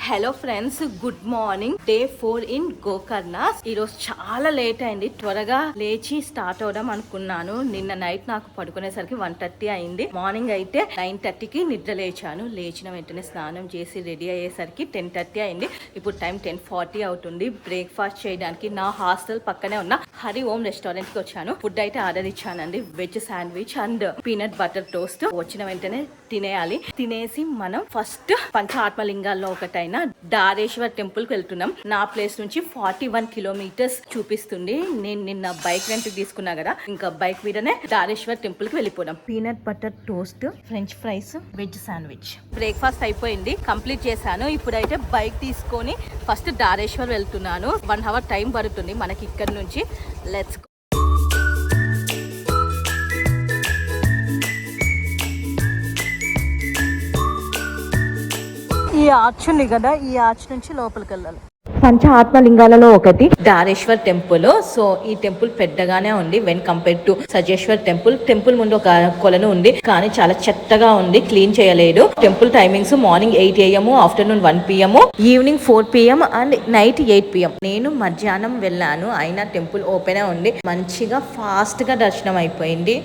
Hello friends, good morning. Day 4 in Gokarna. ఈరోజు చాలా late అయింది. త్వరగా లేచి స్టార్ట్ అవడం అనుకున్నాను. నిన్న నైట్ నాకు పడుకునేసరికి 1:30 అయింది. మార్నింగ్ అయితే 9:30కి నిద్ర లేచాను. లేచిన వెంటనే స్నానం చేసి రెడీ అయ్యేసరికి 10:30 అయింది. ఇప్పుడు టైం 10:40 అవుతుంది. బ్రేక్ఫాస్ట్ చేయడానికి నా హాస్టల్ పక్కనే ఉన్న హరి ఓం రెస్టారెంట్ కి వచ్చాను. ఫుడ్ అయితే ఆర్డర్ ఇచ్చానండి. Veg sandwich and peanut butter toast. వచ్చిన వెంటనే తినేయాలి. తినేసి మనం ఫస్ట్ పంచ ఆత్మలింగాల్లో ఒకటైన దారేశ్వర్ టెంపుల్ కి వెళ్తున్నాం. నా ప్లేస్ నుంచి 41 కిలోమీటర్స్ చూపిస్తుంది. నేను నిన్న బైక్ రెంట్ తీసుకున్నా కదా, ఇంకా బైక్ మీదనే దారేశ్వర్ టెంపుల్ కి వెళ్ళిపోదాం. Peanut butter toast, French fries, veg sandwich. Breakfast అయిపోయింది, కంప్లీట్ చేశాను. ఇప్పుడైతే బైక్ తీసుకొని ఫస్ట్ దారేశ్వర్ వెళ్తున్నాను. 1 అవర్ టైం పడుతుంది మనకి ఇక్కడ నుంచి. Let's go. ఈ ఆర్చ్ ఉంది కదా, ఈ ఆర్చ్ నుంచి లోపలికి వెళ్ళాలి. పంచ ఆత్మలింగాలలో ఒకటి దారేశ్వర్ టెంపుల్. సో ఈ టెంపుల్ పెద్దగానే ఉంది when compare to Sajjeshwar temple. Temple ముందు ఒక కొలను ఉంది, కానీ చాలా చెత్తగా ఉంది, క్లీన్ చేయలేదు. Temple timings morning 8 AM, afternoon 1 PM, evening 4 PM and night 8 PM. నేను మధ్యాహ్నం వెళ్ళాను, అయినా టెంపుల్ ఓపెన్ ఉంది. మంచిగా ఫాస్ట్ గా దర్శనం అయిపోయింది.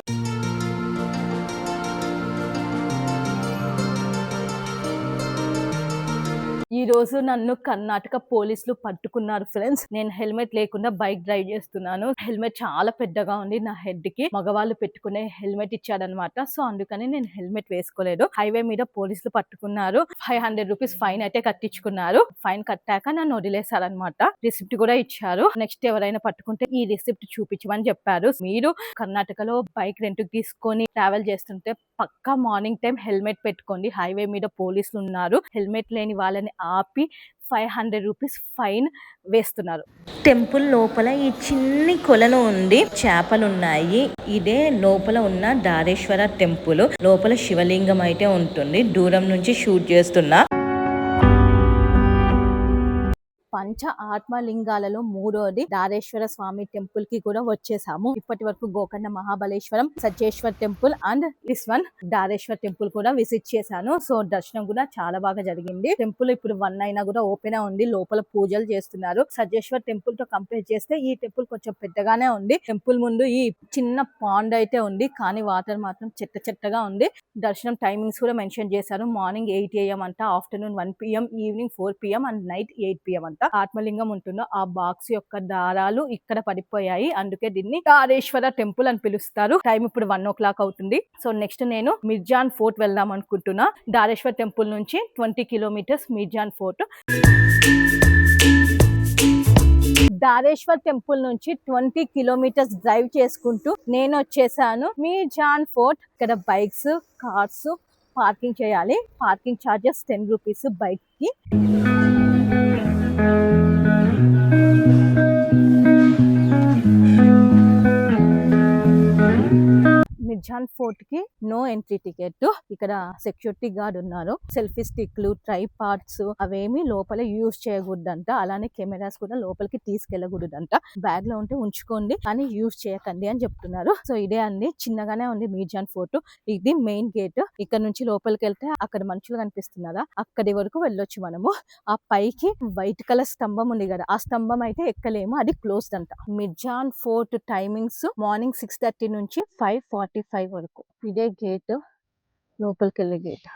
ఈ రోజు నన్ను కర్ణాటక పోలీసులు పట్టుకున్నారు ఫ్రెండ్స్. నేను హెల్మెట్ లేకుండా బైక్ డ్రైవ్ చేస్తున్నాను. హెల్మెట్ చాలా పెద్దగా ఉంది నా హెడ్ కి. మగవాళ్ళు పెట్టుకునే హెల్మెట్ ఇచ్చాడనమాట. సో అందుకని నేను హెల్మెట్ వేసుకోలేదు. హైవే మీద పోలీసులు పట్టుకున్నారు. 500 రూపీస్ ఫైన్ అయితే కట్టించుకున్నారు. ఫైన్ కట్టాక నన్ను వదిలేశారనమాట. రిసిప్ట్ కూడా ఇచ్చారు. నెక్స్ట్ ఎవరైనా పట్టుకుంటే ఈ రిసిప్ట్ చూపించమని చెప్పారు. మీరు కర్ణాటకలో బైక్ రెంట్ తీసుకొని ట్రావెల్ చేస్తుంటే పక్కా మార్నింగ్ టైం హెల్మెట్ పెట్టుకోండి. హైవే మీద పోలీసులు ఉన్నారు. హెల్మెట్ లేని వాళ్ళని ఆపి 500 రూపీస్ ఫైన్ వేస్తున్నారు. టెంపుల్ లోపల ఈ చిన్ని కొలను ఉంది, చేపలు ఉన్నాయి. ఇదే లోపల ఉన్న దారేశ్వర టెంపుల్. లోపల శివలింగం అయితే ఉంటుంది. దూరం నుంచి షూట్ చేస్తున్నా. పంచ ఆత్మలింగాలలో మూడోది దారేశ్వర స్వామి టెంపుల్ కి కూడా వచ్చేసాము. ఇప్పటి వరకు Gokarna Mahabaleshwaram, Sajjeshwar temple and this one Dhareshwar temple కూడా విజిట్ చేశాను. సో దర్శనం కూడా చాలా బాగా జరిగింది. టెంపుల్ ఇప్పుడు 1 అయినా కూడా ఓపెన్ ఉంది. లోపల పూజలు చేస్తున్నారు. సజ్జేశ్వర్ టెంపుల్ తో కంపేర్ చేస్తే ఈ టెంపుల్ కొంచెం పెద్దగానే ఉంది. టెంపుల్ ముందు ఈ చిన్న పాండ్ అయితే ఉంది, కానీ వాటర్ మాత్రం చెత్తగా ఉంది. దర్శనం టైమింగ్స్ కూడా మెన్షన్ చేశారు. మార్నింగ్ 8 AM అంట, afternoon 1 PM, evening 4 PM and night 8 PM అంట. ఆత్మలింగం ఉంటుందో ఆ బాక్స్ యొక్క దారాలు ఇక్కడ పడిపోయాయి, అందుకే దీన్ని దారేశ్వర టెంపుల్ అని పిలుస్తారు. టైం ఇప్పుడు 1 o'clock అవుతుంది. సో నెక్స్ట్ నేను మిర్జాన్ ఫోర్ట్ వెళ్దాం అనుకుంటున్నా. దారేశ్వర టెంపుల్ నుంచి 20 కిలోమీటర్స్ మిర్జాన్ ఫోర్ట్. దారేశ్వర్ టెంపుల్ నుంచి 20 కిలోమీటర్స్ డ్రైవ్ చేసుకుంటూ నేను వచ్చేసాను మిర్జాన్ ఫోర్ట్. ఇక్కడ బైక్స్, కార్స్ పార్కింగ్ చేయాలి. పార్కింగ్ ఛార్జెస్ 10 రూపీస్ బైక్ కి. మిర్జాన్ ఫోర్ట్ కి నో ఎంట్రీ టికెట్. ఇక్కడ సెక్యూరిటీ గార్డ్ ఉన్నారు. సెల్ఫీ స్టిక్లు, ట్రైపాడ్స్ అవేమి లోపల యూజ్ చేయకూడదంట. అలానే కెమెరాస్ కూడా లోపలికి తీసుకెళ్లకూడదంట. బ్యాగ్ లో ఉంటే ఉంచుకోండి, కానీ యూజ్ చేయకండి అని చెప్తున్నారు. సో ఇదే అండి, చిన్నగానే ఉంది మిర్జాన్ ఫోర్ట్. ఇది మెయిన్ గేట్. ఇక్కడ నుంచి లోపలికి వెళ్తే అక్కడ మనుషులు కనిపిస్తున్నారా, అక్కడి వరకు వెళ్ళొచ్చు మనము. ఆ పైకి వైట్ కలర్ స్తంభం ఉంది కదా, ఆ స్తంభం అయితే ఎక్కలేము, అది క్లోజ్డ్ అంట. మిర్జాన్ ఫోర్ట్ టైమింగ్స్ మార్నింగ్ 6:30 నుంచి 5:45 వరకు. ఇదే గేట్, లోపలికి వెళ్ళే గేట్.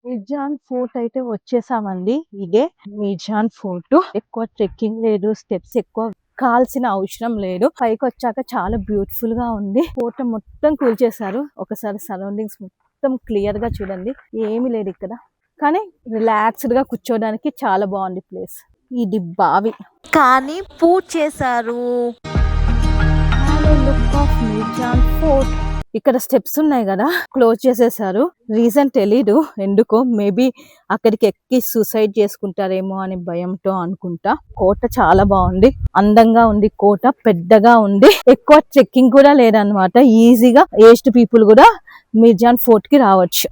మిర్జాన్ ఫోర్ట్ అయితే వచ్చేసామండి. ఇదే మిర్జాన్ ఫోర్ట్. ఎక్కువ ట్రెక్కింగ్ లేదు, స్టెప్స్ ఎక్కువ కాల్సిన అవసరం లేదు. పైకి వచ్చాక చాలా బ్యూటిఫుల్ గా ఉంది. ఫోర్ట్ మొత్తం కూల్చేశారు. ఒకసారి సరౌండింగ్స్ మొత్తం క్లియర్ గా చూడండి, ఏమీ లేదు ఇక్కడ, కానీ రిలాక్స్డ్ గా కూర్చోడానికి చాలా బాగుంది ప్లేస్. ఇది బావి, కానీ పూజ చేశారు. Look of Mirjan fort. ఇక్కడ స్టెప్స్ ఉన్నాయి కదా, క్లోజ్ చేసేసారు. రీజన్ తెలీదు ఎందుకో. మేబీ అక్కడికి ఎక్కి సూసైడ్ చేసుకుంటారేమో అని భయంతో అనుకుంటా. కోట చాలా బాగుంది, అందంగా ఉంది. కోట పెద్దగా ఉంది. ఎక్కువ ట్రెక్కింగ్ కూడా లేదనమాట. ఈజీగా ఏజ్డ్ పీపుల్ కూడా మిర్జాన్ ఫోర్ట్ కి రావచ్చు.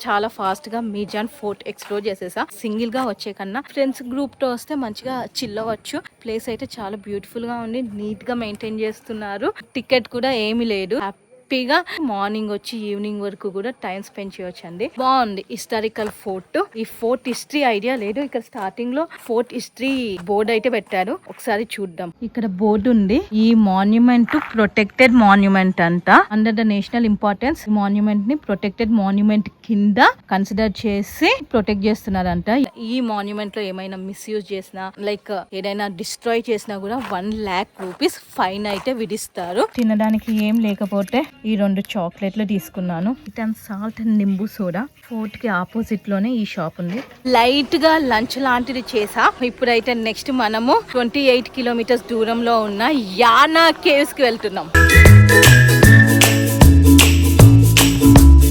చాలా ఫాస్ట్ గా మీర్జాన్ ఫోర్ట్ ఎక్స్ప్లోర్ చేసేసా. సింగిల్ గా వచ్చే కన్నా ఫ్రెండ్స్ గ్రూప్ తో వస్తే మంచిగా చిల్ అవ్వచ్చు. ప్లేస్ అయితే చాలా బ్యూటిఫుల్ గా ఉంది, నీట్ గా మెయింటైన్ చేస్తున్నారు. టికెట్ కూడా ఏమీ లేదు. హ్యాపీగా మార్నింగ్ వచ్చి ఈవినింగ్ వరకు కూడా టైం స్పెండ్ చేయొచ్చు అండి. బాగుంది హిస్టారికల్ ఫోర్ట్. ఈ ఫోర్ట్ హిస్టరీ ఐడియా లేదు. ఇక్కడ స్టార్టింగ్ లో ఫోర్ట్ హిస్టరీ బోర్డు అయితే పెట్టారు, ఒకసారి చూద్దాం. ఇక్కడ బోర్డు ఉంది. ఈ మాన్యుమెంట్ ప్రొటెక్టెడ్ మాన్యుమెంట్ అంట. Under the national importance monument ని ప్రొటెక్టెడ్ మాన్యుమెంట్ కింద కన్సిడర్ చేసి ప్రొటెక్ట్ చేస్తున్నారంట. ఈ మాన్యుమెంట్ లో ఏమైనా మిస్యూజ్ చేసినా లైక్ ఏదైనా డిస్ట్రాయ్ చేసినా కూడా 1,00,000 రూపీస్ ఫైన్ అయితే విధిస్తారు. తినడానికి ఏం లేకపోతే ఈ 2 చాక్లెట్లు తీసుకున్నాను. ఇటన్ salt and nimbu soda. Fort కి ఆపోజిట్ లోనే ఈ షాప్ ఉంది. లైట్ గా లంచ్ లాంటిది చేసా. ఇప్పుడైతే నెక్స్ట్ మనము 28 కిలోమీటర్స్ దూరంలో ఉన్న యానా కేవ్స్ కి వెళ్తున్నాం.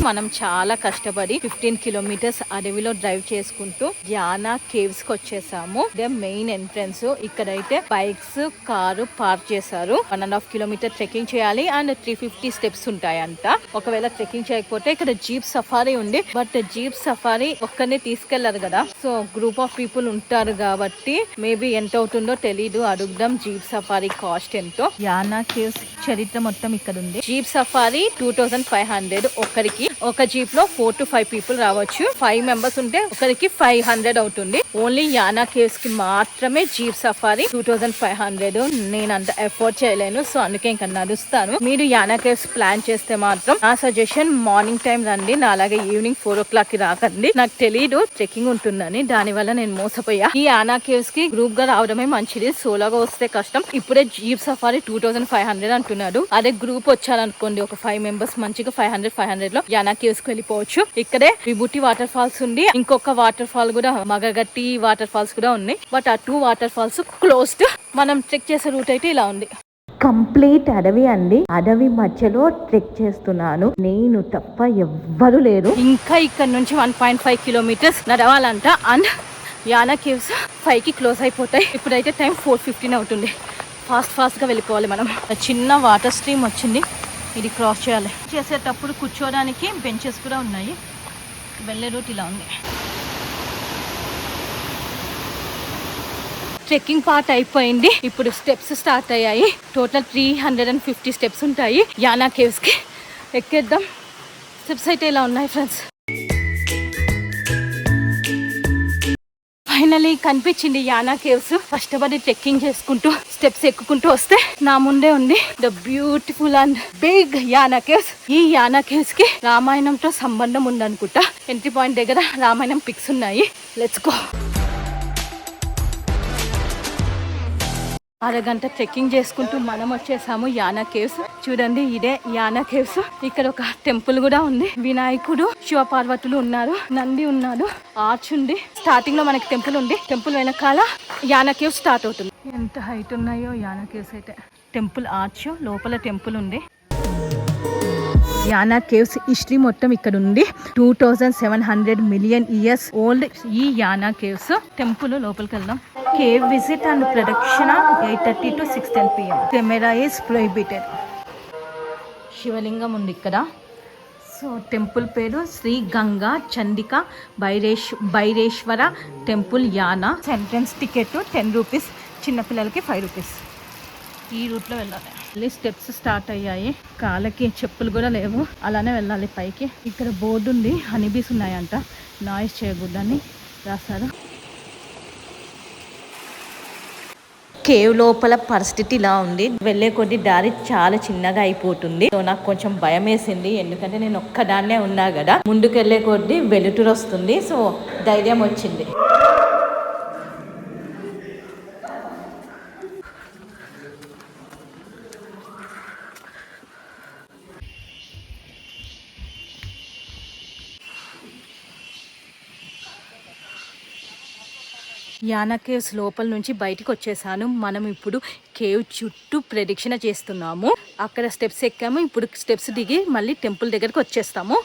మనం చాలా కష్టపడి 15 కిలోమీటర్స్ అడవిలో డ్రైవ్ చేసుకుంటూ యానా కేవ్స్ కి వచ్చేసాము. ఇదే మెయిన్ ఎంట్రన్స్. ఇక్కడైతే బైక్స్, కారు పార్క్ చేశారు. 1.5 కిలోమీటర్ ట్రెక్కింగ్ చేయాలి అండ్ 350 స్టెప్స్ ఉంటాయంట. ఒకవేళ ట్రెక్కింగ్ చేయకపోతే ఇక్కడ జీప్ సఫారీ ఉంది. బట్ జీప్ సఫారీ ఒక్కనే తీసుకెళ్లరు కదా, సో గ్రూప్ ఆఫ్ పీపుల్ ఉంటారు కాబట్టి మేబీ ఎంత అవుతుందో తెలీదు. అడుగుదాం జీప్ సఫారీ కాస్ట్ ఎంతో. యానా కేవ్స్ చరిత్ర మొత్తం ఇక్కడ ఉంది. జీప్ సఫారీ 2500 ఒక్కరికి. ఒక జీప్ లో 4 to 5 పీపుల్ రావచ్చు. 5 మెంబర్స్ ఉంటే ఒకరికి 500 అవుతుంది. ఓన్లీ యానా కేవ్స్ కి మాత్రమే జీప్ సఫారీ 2500. నేను అంత ఎఫోర్డ్ చేయలేను, సో అందుకే ఇంకా నడుస్తాను. మీరు యానా కేవ్స్ ప్లాన్ చేస్తే మాత్రం నా సజెషన్ మార్నింగ్ టైం రండి. నా అలాగే ఈవినింగ్ 4 o'clock కి రాకండి. నాకు తెలీదు ట్రెక్కింగ్ ఉంటుందని, దాని వల్ల నేను మోసపోయా. ఈ యానా కేవ్స్ కి గ్రూప్ గా రావడమే మంచిది, సోలోగా వస్తే కష్టం. ఇప్పుడే జీప్ సఫారీ 2500 అంటున్నాడు. అదే గ్రూప్ వచ్చారనుకోండి ఒక 5 మెంబర్స్ మంచిగా 500 లో యానా కేవ్స్ కి వెళ్ళిపోవచ్చు. ఇక్కడే విభూతి వాటర్ ఫాల్స్ ఉంది. ఇంకొక వాటర్ ఫాల్ కూడా మగగట్టి వాటర్ ఫాల్స్ కూడా ఉన్నాయి. బట్ ఆ 2 వాటర్ ఫాల్స్ క్లోజ్డ్. మనం ట్రెక్ చేసే రూట్ అయితే ఇలా ఉంది. కంప్లీట్ అడవి అండి. అడవి మధ్యలో ట్రెక్ చేస్తున్నాను, నేను తప్ప ఎవ్వరు లేరు. ఇంకా ఇక్కడ నుంచి 1.5 కిలోమీటర్స్ నడవాలంట. అండ్ యానా కేవ్స్ 5 కి క్లోజ్ అయిపోతాయి. ఇప్పుడైతే టైం 4:15 అవుతుంది. ఫాస్ట్ గా వెళ్ళిపోవాలి మనం. చిన్న వాటర్ స్ట్రీమ్ వచ్చింది, ఇది క్రాస్ చేయాలి. చేసేటప్పుడు కూర్చోడానికి బెంచెస్ కూడా ఉన్నాయి. వెళ్ళే రూట్ ఇలా ఉంది. ట్రెక్కింగ్ పార్ట్ అయిపోయింది. ఇప్పుడు స్టెప్స్ స్టార్ట్ అయ్యాయి. టోటల్ 350 స్టెప్స్ ఉంటాయి యానా కేవ్స్ కి. ఎక్కేద్దాం. స్టెప్స్ అయితే ఇలా ఉన్నాయి ఫ్రెండ్స్. ఫైనలీ కనిపించింది యానా కేవ్స్. కష్టపడి ట్రెక్కింగ్ చేసుకుంటూ స్టెప్స్ ఎక్కుకుంటూ వస్తే నా ముందే ఉంది the beautiful and big Yana caves. ఈ యానా కేవ్స్ కి రామాయణంతో సంబంధం ఉందనుకుంటా. ఎంట్రీ పాయింట్ దగ్గర రామాయణం పిక్స్ ఉన్నాయి. Let's go. అరగంట ట్రెక్కింగ్ చేసుకుంటూ మనం వచ్చేసాము యానా కేవ్స్. చూడండి ఇదే యానా కేవ్స్. ఇక్కడ ఒక టెంపుల్ కూడా ఉంది. వినాయకుడు, శివపార్వతులు ఉన్నారు, నంది ఉన్నాడు, ఆర్చ్ ఉంది. స్టార్టింగ్ లో మనకి టెంపుల్ ఉంది. టెంపుల్ వెనకాల యానా కేవ్స్ స్టార్ట్ అవుతుంది. ఎంత హైట్ ఉన్నాయో యానా కేవ్స్ అయితే. టెంపుల్ ఆర్చ్ లోపల టెంపుల్ ఉంది. యానా కేవ్స్ హిస్టరీ మొత్తం ఇక్కడ ఉంది. 2700 మిలియన్ ఇయర్స్ ఓల్డ్ ఈ యానా కేవ్స్. టెంపుల్ లోపలికి వెళ్దాం. కేవ్ విజిట్ అండ్ ప్రదక్షిణ 8:30 to 6:10 PM. Camera is prohibited. శివలింగం ఉంది ఇక్కడ. సో టెంపుల్ పేరు Shri Ganga Chandika Bhaireshwara temple Yana. Entrance ticket 10 rupees, చిన్నపిల్లలకి 5 రూపీస్. ఈ రూట్లో వెళ్ళాలి. మళ్ళీ స్టెప్స్ స్టార్ట్ అయ్యాయి. కాళ్ళకి చెప్పులు కూడా లేవు, అలానే వెళ్ళాలి పైకి. ఇక్కడ బోర్డు ఉంది, హనీబీస్ ఉన్నాయంట, నాయిస్ చేయకూడదని రాస్తారు. కేవ్ లోపల పరిస్థితి ఇలా ఉంది. వెళ్ళే కొద్ది దారి చాలా చిన్నగా అయిపోతుంది. సో నాకు కొంచెం భయం వేసింది, ఎందుకంటే నేను ఒక్కదాన్నే ఉన్నా కదా. ముందుకు వెళ్ళే కొద్ది వెలుతురు వస్తుంది, సో ధైర్యం వచ్చింది. యానా కేవ్స్ లోపల నుంచి బయటికి వచ్చేసాను. మనం ఇప్పుడు కేవ్ చుట్టూ ప్రదక్షిణ చేస్తున్నాము. అక్కడ స్టెప్స్ ఎక్కాము, ఇప్పుడు స్టెప్స్ దిగి మళ్ళీ టెంపుల్ దగ్గరకు వచ్చేస్తాము.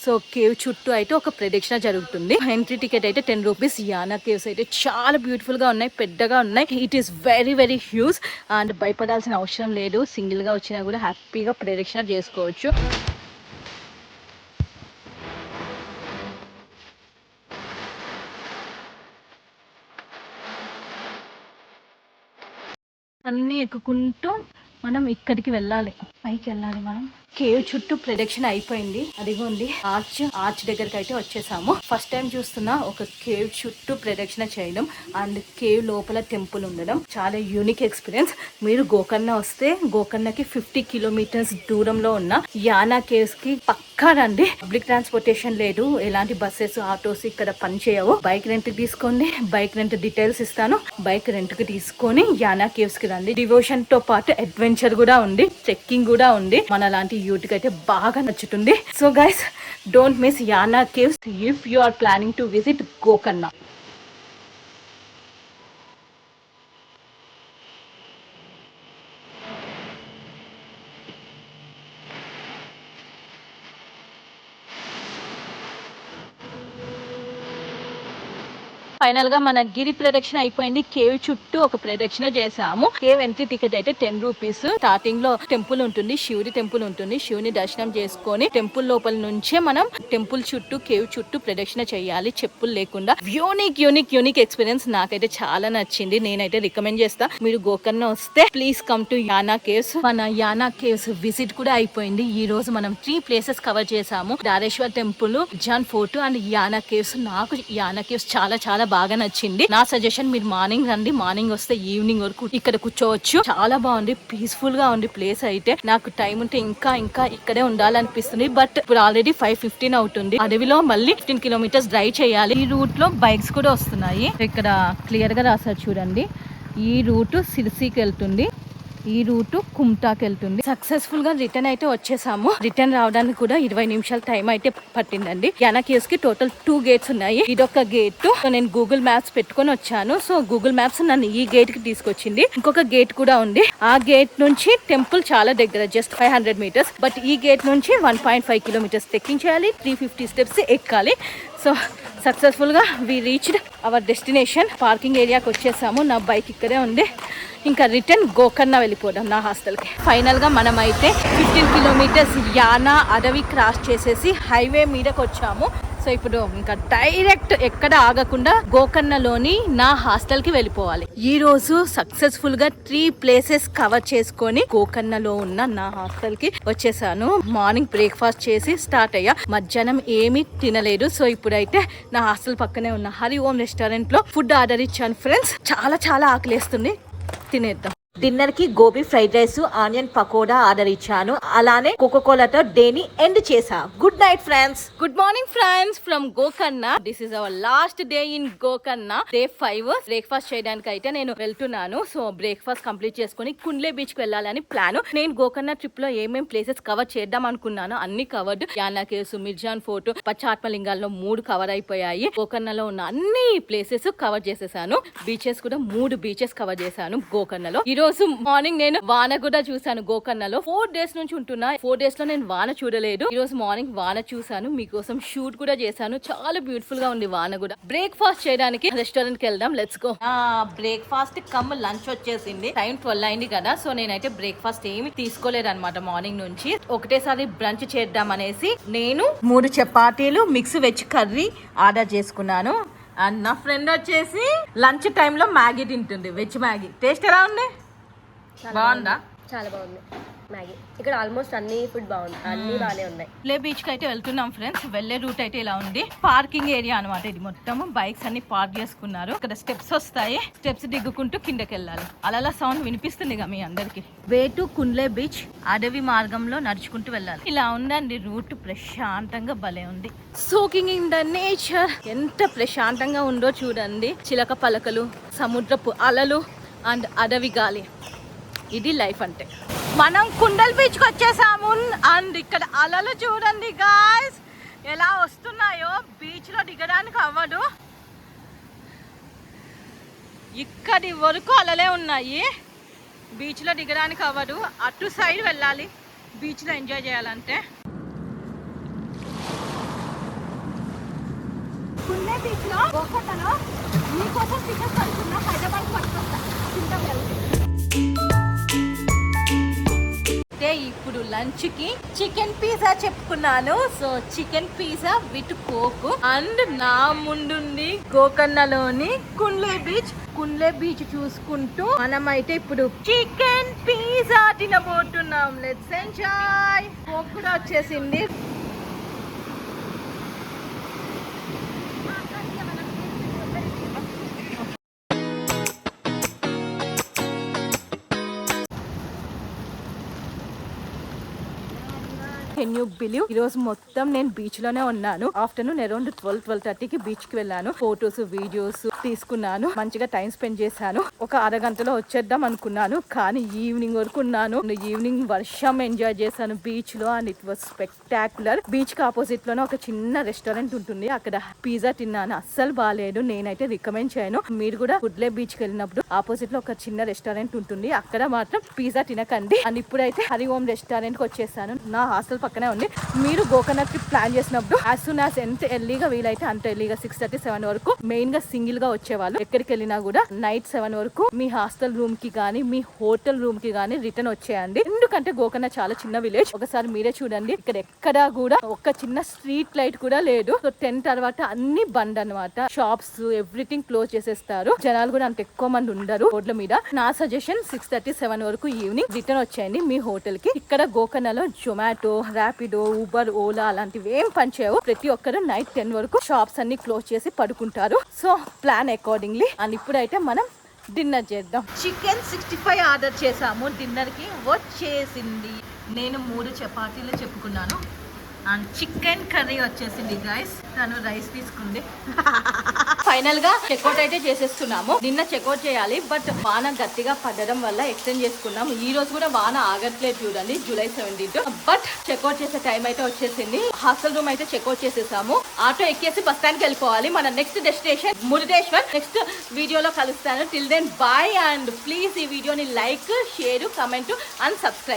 సో కేవ్ చుట్టూ అయితే ఒక ప్రదక్షిణ జరుగుతుంది. ఎంట్రీ టికెట్ అయితే 10 రూపీస్. యానా కేవ్స్ అయితే చాలా బ్యూటిఫుల్ గా ఉన్నాయి, పెద్దగా ఉన్నాయి. It is very very huge and భయపడాల్సిన అవసరం లేదు. సింగిల్ గా వచ్చినా కూడా హ్యాపీగా ప్రదక్షిణ చేసుకోవచ్చు. ఇవన్నీ ఎక్కుకుంటూ మనం ఇక్కడికి వెళ్ళాలి, పైకి వెళ్ళాలి. మనం కేవ్ చుట్టూ ప్రదక్షిణ అయిపోయింది. అదిగోండి ఆర్చ్ దగ్గరికి అయితే వచ్చేసాము. ఫస్ట్ టైం చూస్తున్నా ఒక కేవ్ చుట్టూ ప్రదక్షిణ చేయడం అండ్ కేవ్ లోపల టెంపుల్ ఉండడం. చాలా యూనిక్ ఎక్స్పీరియన్స్. మీరు గోకర్ణ వస్తే గోకర్ణకి 50 కిలోమీటర్స్ దూరంలో ఉన్న యానా కేవ్స్ కి పక్కా రండి. పబ్లిక్ ట్రాన్స్పోర్టేషన్ లేదు, ఎలాంటి బస్సెస్ ఆటోస్ ఇక్కడ పనిచేయవు. బైక్ రెంట్ తీసుకోండి, బైక్ రెంట్ డీటెయిల్స్ ఇస్తాను. బైక్ రెంట్ కి తీసుకొని యానా కేవ్స్ కి రండి. డివోషన్ తో పాటు అడ్వెంచర్ కూడా ఉంది, ట్రెక్కింగ్ కూడా ఉంది. మన లాంటి యూత్ కి అయితే బాగా నచ్చుతుంది. So guys, don't miss Yana caves if you are planning to visit Gokarna. Final గా మన గిరి ప్రదక్షిణ అయిపోయింది. కేవ్ చుట్టూ ఒక ప్రదక్షిణ చేసాము. కేవ్ ఎంట్రీ టికెట్ అయితే 10 రూపీస్. స్టార్టింగ్ లో టెంపుల్ ఉంటుంది, శివుడి టెంపుల్ ఉంటుంది. శివుని దర్శనం చేసుకొని టెంపుల్ లోపల నుంచే మనం టెంపుల్ చుట్టూ కేవ్ చుట్టూ ప్రదక్షిణ చేయాలి చెప్పులు లేకుండా. Unique experience. నాకైతే చాలా నచ్చింది. నేనైతే రికమెండ్ చేస్తా, మీరు గోకర్ణ వస్తే please come to Yana caves. మన యానా కేవ్స్ విజిట్ కూడా అయిపోయింది. ఈ రోజు మనం 3 ప్లేసెస్ కవర్ చేసాము. దారేశ్వర్ టెంపుల్, జాన్ ఫోర్ట్ అండ్ యానా కేవ్స్. నాకు యానా కేవ్స్ చాలా బాగా నచ్చింది. నా సజెషన్, మీరు మార్నింగ్ రండి. మార్నింగ్ వస్తే ఈవినింగ్ వరకు ఇక్కడ కూర్చోవచ్చు. చాలా బాగుంది, పీస్ఫుల్ గా ఉంది ప్లేస్ అయితే. నాకు టైం ఉంటే ఇంకా ఇక్కడే ఉండాలనిపిస్తుంది. బట్ ఇప్పుడు ఆల్రెడీ 5:15 అవుతుంది. అడవిలో మళ్ళీ 15 కిలోమీటర్స్ డ్రైవ్ చేయాలి. ఈ రూట్ లో బైక్స్ కూడా వస్తున్నాయి. ఇక్కడ క్లియర్ గా రాసారు చూడండి. ఈ రూట్ సిర్సీకి వెళ్తుంది, ఈ రూట్ కుమ్టాకి వెళ్తుంది. సక్సెస్ఫుల్ గా రిటర్న్ అయితే వచ్చేసాము. రిటర్న్ రావడానికి కూడా 20 నిమిషాల టైం అయితే పట్టిందండి. యానా కేవ్స్ కి టోటల్ 2 గేట్స్ ఉన్నాయి. ఇదొక గేట్. నేను గూగుల్ మ్యాప్స్ పెట్టుకొని వచ్చాను. సో గూగుల్ మ్యాప్స్ నన్ను ఈ గేట్ కి తీసుకొచ్చింది. ఇంకొక గేట్ కూడా ఉంది. ఆ గేట్ నుంచి టెంపుల్ చాలా దగ్గర, జస్ట్ 500 మీటర్స్. బట్ ఈ గేట్ నుంచి 1.5 కిలోమీటర్స్ ట్రెక్కింగ్ చేయాలి, 350 స్టెప్స్ ఎక్కాలి. సో సక్సెస్ఫుల్ గా we reached our destination. Parking ఏరియాకి వచ్చేసాము. నా బైక్ ఇక్కడే ఉంది. ఇంకా రిటర్న్ గోకర్ణ వెళ్ళిపోదాం నా హాస్టల్కి. ఫైనల్ గా మనం అయితే 15 కిలోమీటర్స్ యానా అడవి క్రాస్ చేసేసి హైవే మీదకి వచ్చాము. సో ఇప్పుడు ఇంకా డైరెక్ట్ ఎక్కడ ఆగకుండా గోకర్ణలోని నా హాస్టల్ కి వెళ్ళిపోవాలి. ఈ రోజు సక్సెస్ఫుల్ గా 3 ప్లేసెస్ కవర్ చేసుకొని గోకర్ణలో ఉన్న నా హాస్టల్ కి వచ్చేసాను. మార్నింగ్ బ్రేక్ఫాస్ట్ చేసి స్టార్ట్ అయ్యా. మధ్యాహ్నం ఏమీ తినలేదు. సో ఇప్పుడైతే నా హాస్టల్ పక్కనే ఉన్న హరి ఓం రెస్టారెంట్ లో ఫుడ్ ఆర్డర్ ఇచ్చాను ఫ్రెండ్స్. చాలా ఆకలేస్తుంది, తినేద్దాం. డిన్నర్ కి gobi fried rice, onion pakoda order ఇచ్చాను. అలానే కోకోకోలాతో డేని ఎండ్ చేసా. Good night friends. Good morning friends from Gokarna. This is our last day in Gokarna. Day 5. Breakfast చేయడానికి అయితే నేను వెళ్తున్నాను. సో బ్రేక్ఫాస్ట్ కంప్లీట్ చేసుకుని కుండ్లే బీచ్ కి వెళ్ళాలని ప్లాన్. నేను గోకర్ణ ట్రిప్ లో ఏమేం ప్లేసెస్ కవర్ చేద్దాం అనుకున్నాను అన్ని covered. Yana caves, Mirjan fort, పచ్చాత్మలింగాల్లో 3 కవర్ అయిపోయాయి. గోకర్ణలో ఉన్న అన్ని ప్లేసెస్ కవర్ చేసేసాను. బీచెస్ కూడా 3 బీచెస్ కవర్ చేశాను గోకర్ణలో. ఈ రోజు మార్నింగ్ నేను వాన కూడా చూసాను గోకర్ణలో. 4 డేస్ నుంచి ఉంటున్నా. 4 డేస్ లో నేను వాన చూడలేదు. ఈ రోజు మార్నింగ్ వాన చూసాను. మీకోసం షూట్ కూడా చేశాను. చాలా బ్యూటిఫుల్ గా ఉంది వాన కూడా. బ్రేక్ఫాస్ట్ చేయడానికి రెస్టారెంట్ కి వెళ్దాం. Let's go. Breakfast come lunch వచ్చేసింది. టైం 12 అయింది కదా. సో నేనైతే బ్రేక్ఫాస్ట్ ఏమి తీసుకోలేదు అనమాట మార్నింగ్ నుంచి. ఒకటేసారి బ్రంచ్ చేద్దాం అనేసి నేను 3 చపాతీలు, మిక్స్ వెజ్ కర్రీ ఆర్డర్ చేసుకున్నాను. అండ్ నా ఫ్రెండ్ వచ్చేసి లంచ్ టైంలో మ్యాగీ తింటుంది, వెజ్ మ్యాగీ. టేస్ట్ ఎలా ఉంది? బాగుందా? చాలా బాగుంది మ్యాగీ. ఇక్కడ ఆల్మోస్ట్ అన్ని ఫుడ్ బాగుంది, అన్ని బాగానే ఉన్నాయి. ప్లే బీచ్ కి అయితే వెళ్తున్నాం ఫ్రెండ్స్. వెళ్లే రూట్ అయితే ఇలా ఉంది. పార్కింగ్ ఏరియా అనమాట ఇది మొత్తం. బైక్స్ అన్ని పార్క్ చేసుకున్నారు. ఇక్కడ స్టెప్స్ వస్తాయి. స్టెప్స్ దిగ్గుకుంటూ కిందకి వెళ్ళాలి. అలా సౌండ్ వినిపిస్తుంది మీ అందరికి. Way to Kudle beach. అడవి మార్గంలో నడుచుకుంటూ వెళ్ళాలి. ఇలా ఉందండి రూట్. ప్రశాంతంగా భలే ఉంది. Soaking in the nature. ఎంత ప్రశాంతంగా ఉందో చూడండి. చిలక పలకలు, సముద్రపు అలలు అండ్ అడవి గాలి. ఇది లైఫ్ అంటే. మనం కుండల్ బీచ్ కి వచ్చేసాము. అండ్ ఇక్కడ అలలు చూడండి గాయ్స్ ఎలా వస్తున్నాయో. బీచ్ లో దిగడానికి అవ్వదు, ఇక్కడి వరకు అలలే ఉన్నాయి. బీచ్ లో దిగడానికి అవ్వదు, అటు సైడ్ వెళ్ళాలి బీచ్ లో ఎంజాయ్ చేయాలంటే. కుండే బీచ్ లో గోకర్ణలో మీకోసం టికెట్స్ అనుకున్నా. హైదరాబాద్ పట్టుకొస్తా ఇప్పుడు లంచ్ కి చికెన్ పిజ్జా చెప్పుకున్నాను. So chicken pizza with coke. And నా ముందుంది గోకర్ణలోని కుండ్లే బీచ్. కున్లే బీచ్ చూసుకుంటూ మనమైతే ఇప్పుడు చికెన్ పిజ్జా తినబోతున్నాం. Let's enjoy. కోక్ కూడా వచ్చేసింది. కెన్ యూ బిలీవ్ ఈ రోజు మొత్తం నేను బీచ్ లోనే ఉన్నాను. ఆఫ్టర్నూన్ అరౌండ్ 12-12:30కి బీచ్ కి వెళ్ళాను. ఫొటోస్ వీడియోస్ తీసుకున్నాను. మంచిగా టైం స్పెండ్ చేశాను. ఒక అరగంటలో వచ్చేద్దాం అనుకున్నాను, కానీ ఈవినింగ్ వరకు ఉన్నాను. ఈవినింగ్ వర్షం ఎంజాయ్ చేశాను బీచ్ లో and it was spectacular. Beach కి ఆపోజిట్ లోనే ఒక చిన్న రెస్టారెంట్ ఉంటుంది. అక్కడ పిజ్జా తిన్నాను, అస్సలు బాగాలేదు. నేనైతే రికమెండ్ చేయను. మీరు కూడా కుడ్లే బీచ్ కి వెళ్ళినప్పుడు ఆపోజిట్ లో ఒక చిన్న రెస్టారెంట్ ఉంటుంది, అక్కడ మాత్రం పిజ్జా తినకండి. అండ్ ఇప్పుడైతే హరి ఓం రెస్టారెంట్ కి వచ్చేసాను. నా హాస్టల్ పక్కనే ఉంది. మీరు గోకర్ణ ట్రిప్ ప్లాన్ చేసినప్పుడు యాజ్ సూన్ యాజ్ ఎంత ఎర్లీగా వీలైతే అంత ఎర్లీగా 6:30-7 వరకు మెయిన్ గా సింగిల్ గా వచ్చేవాళ్ళు. ఎక్కడికి వెళ్ళినా కూడా నైట్ 7 వరకు మీ హాస్టల్ రూమ్ కి గానీ మీ హోటల్ రూమ్ కి గానీ రిటర్న్ వచ్చేయండి. ఎందుకంటే గోకర్ణ చాలా చిన్న విలేజ్. ఒకసారి మీరే చూడండి, ఇక్కడ ఎక్కడా కూడా ఒక చిన్న స్ట్రీట్ లైట్ కూడా లేదు. సో 10 తర్వాత అన్ని బంద్ అన్నమాట. షాప్స్ ఎవ్రీథింగ్ క్లోజ్ చేసేస్తారు. జనాలు కూడా అంత ఎక్కువ మంది ఉండరు రోడ్ల మీద. నా సజెషన్ 6:30-7 వరకు ఈవినింగ్ రిటర్న్ వచ్చేయండి మీ హోటల్ కి. ఇక్కడ గోకర్ణలో జొమాటో, ర్యాపిడో, ఊబర్, ఓలా అలాంటివి ఏం పనిచేయవు. ప్రతి ఒక్కరు నైట్ 10 వరకు షాప్స్ అన్ని క్లోజ్ చేసి పడుకుంటారు. So plan accordingly. అండ్ ఇప్పుడైతే మనం డిన్నర్ చేద్దాం. చికెన్ 65 ఆర్డర్ చేసాము. డిన్నర్ కి వచ్చేసింది. నేను 3 చపాతీలు చెప్పుకున్నాను అండ్ చికెన్ కర్రీ వచ్చేసింది గైస్. తను రైస్ తీసుకుంది. ఫైనల్ గా చెక్అవుట్ అయితే చేసేస్తున్నాము. నిన్న చెక్అవుట్ చేయాలి, బట్ వాన గట్టిగా పడడం వల్ల ఎక్స్టెండ్ చేసుకున్నాము. ఈ రోజు కూడా వాన ఆగట్లేదు చూడండి, July 17. బట్ చెక్అవుట్ చేసే టైం అయితే వచ్చేసింది. హాస్టల్ రూమ్ అయితే చెక్అవుట్ చేసేసాము. ఆటో ఎక్కేసి బస్ స్టాండ్ కి వెళ్ళిపోవాలి. మన నెక్స్ట్ డెస్టినేషన్ మురుడేశ్వర్. నెక్స్ట్ వీడియోలో కలుస్తాను. Till then bye and please ఈ వీడియోని like, share, comment and subscribe.